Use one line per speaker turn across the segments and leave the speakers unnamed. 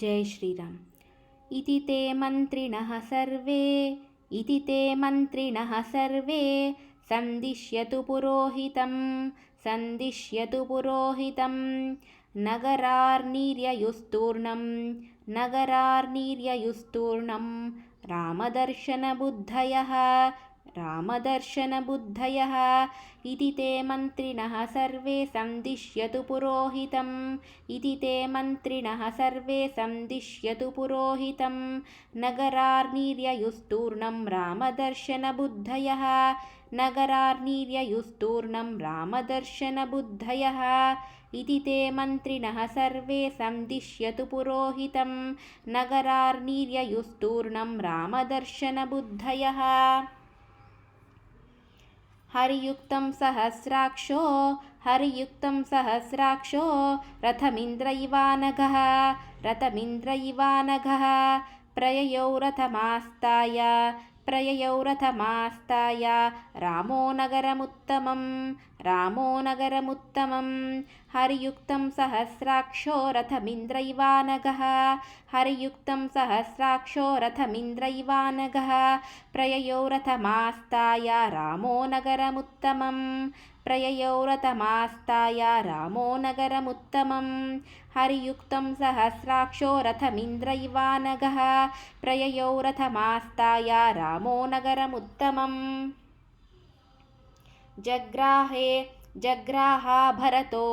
जय श्रीराम। इति ते मन्त्रिणः सर्वे इति ते मन्त्रिणः सर्वे सन्दिश्यतु पुरोहितं सन्दिश्यतु पुरोहितं नगरार्निर्ययुस्तूर्णं नगरार्निर्ययुस्तूर्णं रामदर्शनबुद्धयः रामदर्शनबुद्धयः। इति ते मन्त्रिणः सर्वे सन्दिश्यतु पुरोहितं इति ते मन्त्रिणः सर्वे सन्दिश्यतु पुरोहितं नगरार्निर्ययुस्तूर्णं रामदर्शनबुद्धयः नगरार्निर्ययुस्तूर्णं रामदर्शनबुद्धयः। इति ते मन्त्रिणः सर्वे सन्दिश्यतु पुरोहितं नगरार्निर्ययुस्तूर्णं रामदर्शनबुद्धयः। हरियुक्तं सहस्राक्षो रथमिन्द्र इवानघः प्रययौ रथमास्ताय रामो नगरमुत्तमम्। हरियुक्तं सहस्राक्षो रथमिन्द्र इवानघः प्रययौ रथमास्ताय रामो नगरमुत्तमम्। हरियुक्तं सहस्राक्षो रथमिन्द्र इवानघः प्रययौ रथमास्ताय रामो नगरमुत्तमम्। जग्राहा भरतो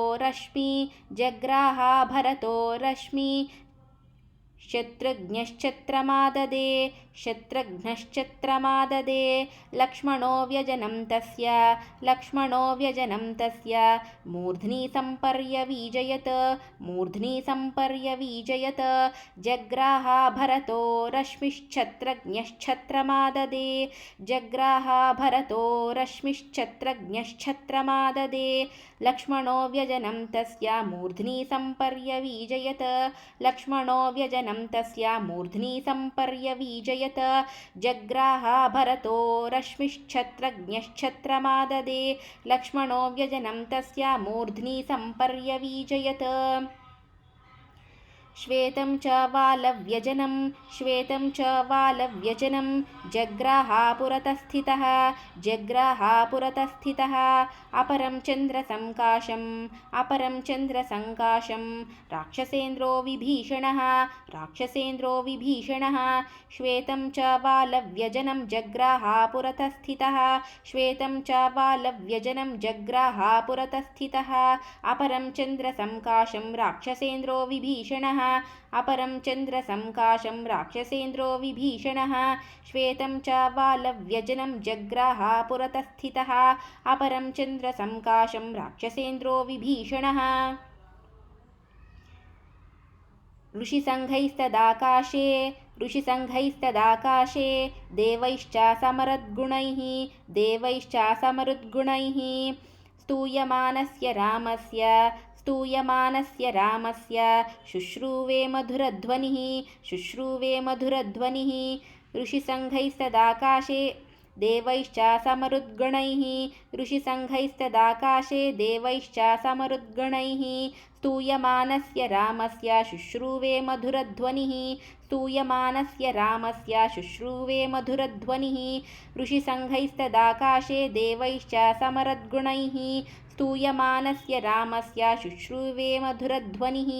रश्मि शत्रुघ्नश्चत्रमाददे लक्ष्मणो व्यजनं तस्य मूर्ध्नि सम्पर्यवीजयत्। जग्राहा भरतो रश्मिश्चत्रघ्नश्चत्रमाददे लक्ष्मणो व्यजनं तस्य मूर्ध्नि सम्पर्यवीजयत्। जग्राहा भरतो रश्मिश्चत्रघ्नश्चत्रमाददे लक्ष्मणो व्यजनं तस्य मूर्ध्नि सम्पर्यवीजयत्। श्वेतं च वालव्यजनं जग्राहा पुरतस्थितः अपरं चन्द्रसङ्काशं राक्षसेन्द्रो विभीषणः। श्वेतं च वालव्यजनं जग्राहा पुरतस्थितः अपरं चन्द्रसङ्काशं राक्षसेन्द्रो विभीषणः। श्वेतं च वालव्यजनं जग्राहा पुरतस्थितः अपरं चन्द्रसङ्काशं राक्षसेन्द्रो विभीषणः। ऋषिसङ्घैस्तदाकाशे देवैश्च समरुद्गुणैः स्तूयमानस्य रामस्य शुश्रूवे मधुरध्वनिः। ऋषिसङ्घैस्तदाकाशे देवैश्च समरुद्गणैः स्तूयमानस्य रामस्य शुश्रूवे मधुरध्वनिः। ऋषिसङ्घैस्तदाकाशे देवैश्च समरुद्गणैः स्तूयमानस्य रामस्य शुश्रूवे मधुरध्वनिः।